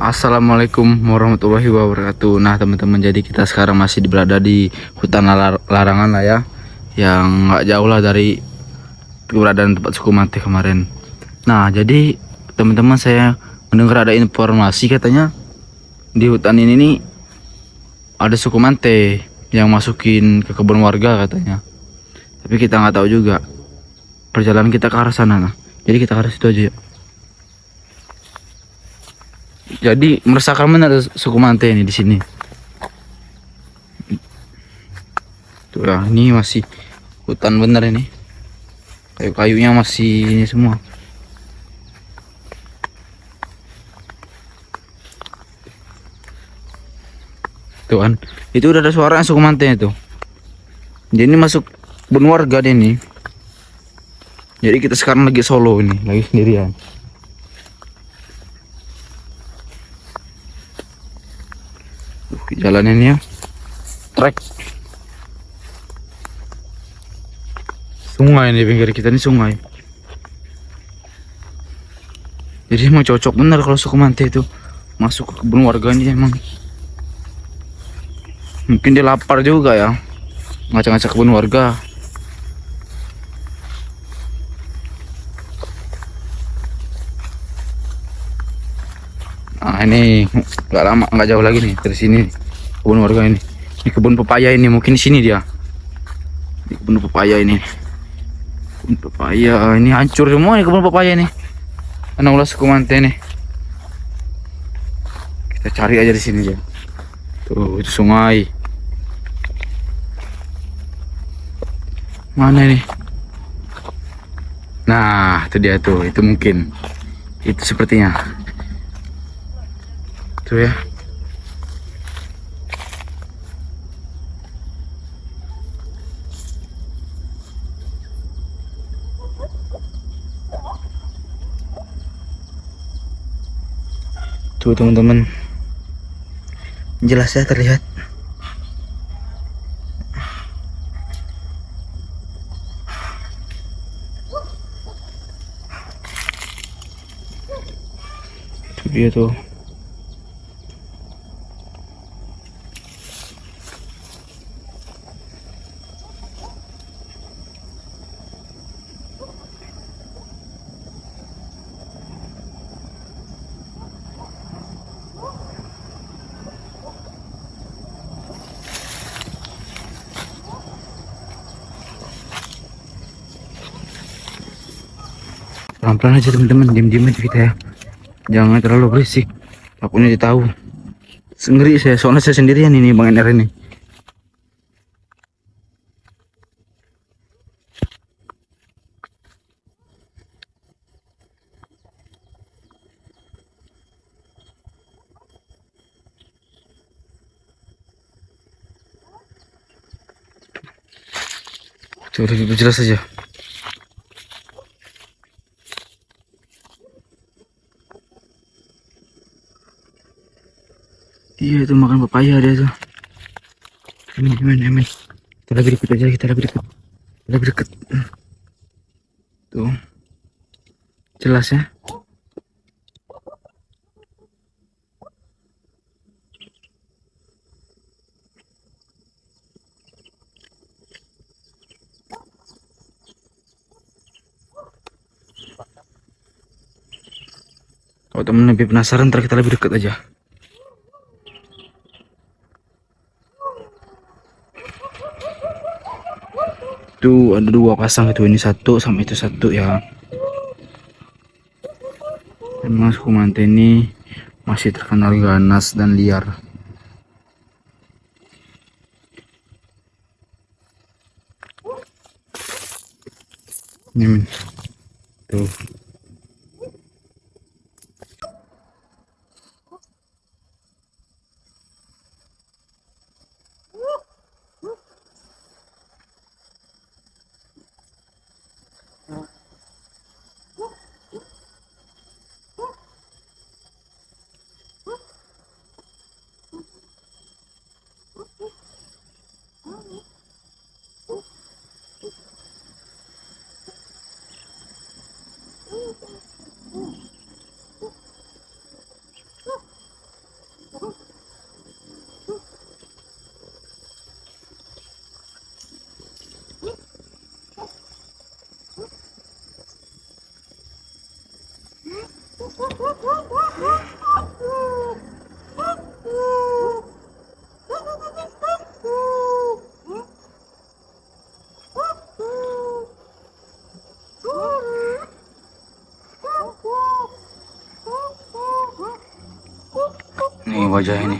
Assalamualaikum warahmatullahi wabarakatuh. Nah teman-teman, jadi kita sekarang masih berada di hutan larangan lah ya, yang nggak jauh lah dari keberadaan tempat suku Mante kemarin. Nah jadi teman-teman, saya mendengar ada informasi katanya di hutan ini nih ada suku Mante yang masukin ke kebun warga katanya. Tapi kita nggak tahu juga. Perjalanan kita ke arah sana. Nah jadi kita ke arah situ aja yuk. Jadi meresahkan benar suku Mante ini di sini. Tuh ya, ini masih hutan bener ini. Kayu-kayunya masih ini semua. Tuh kan, itu udah ada suaranya suku Mante itu. Jadi ini masuk kebun warga deh nih. Jadi kita sekarang lagi solo ini, lagi sendirian. Jalannya ini ya, trek. Sungai nih, pinggir kita ini sungai. Jadi emang cocok bener kalau suku Mante itu masuk ke kebun warga ini emang. Mungkin dia lapar juga ya, ngacak-ngacak kebun warga. Nah ini nggak lama, nggak jauh lagi nih dari sini kebun warga ini. Di kebun pepaya ini, mungkin di sini dia. Di kebun pepaya ini. Kebun pepaya ini hancur semua nih kebun pepaya ini. Karena ulah suku Mante nih. Kita cari aja di sini ya. Tuh itu sungai. Mana ini? Nah itu dia tuh, itu mungkin. Itu sepertinya. Tuh ya. Tuh teman-teman, jelas ya terlihat. Itu dia tuh. Pelan-pelan aja teman-teman, diam-diam aja kita ya. Jangan terlalu berisik. Takutnya dia tahu. Ngeri saya, soalnya saya sendirian ini Bang Ener ini. Coba lebih jelas saja. Iya itu makan pepaya dia tuh. Amin. Kita lebih dekat aja, kita lebih dekat. Lebih dekat. Tuh. Jelas ya. Kalau temen lebih penasaran, ntar kita lebih dekat aja. Tuh ada dua pasang itu, ini satu sama itu satu ya. Memang suku Mante ini masih terkenal ganas dan liar. Ini tuh. Nih wajah ini.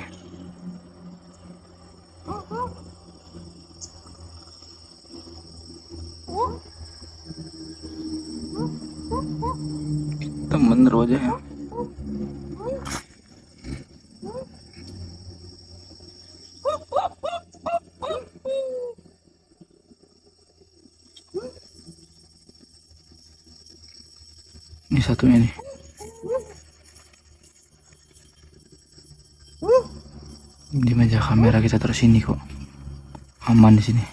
Hitam bener wajahnya. Ini satunya nih. Di meja kamera kita terus sini kok. Aman di sini.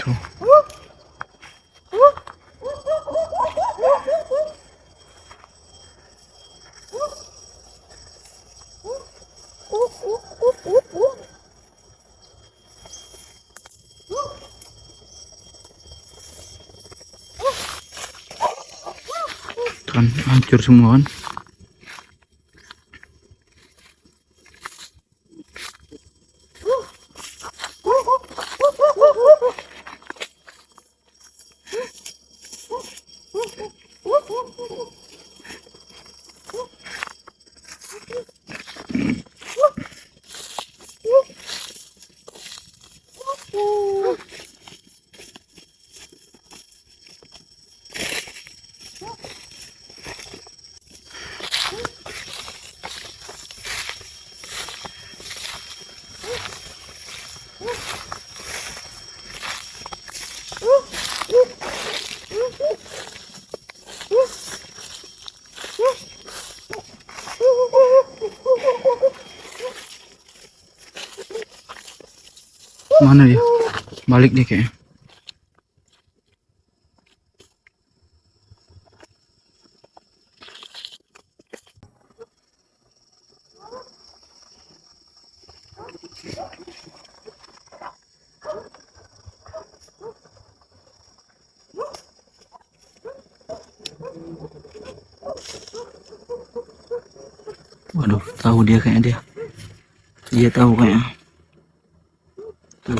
Tuh. Kan hancur semua kan. Mana dia? Balik dia kayaknya. Waduh, tahu dia kayaknya dia. Dia tahu kayaknya. Tuh.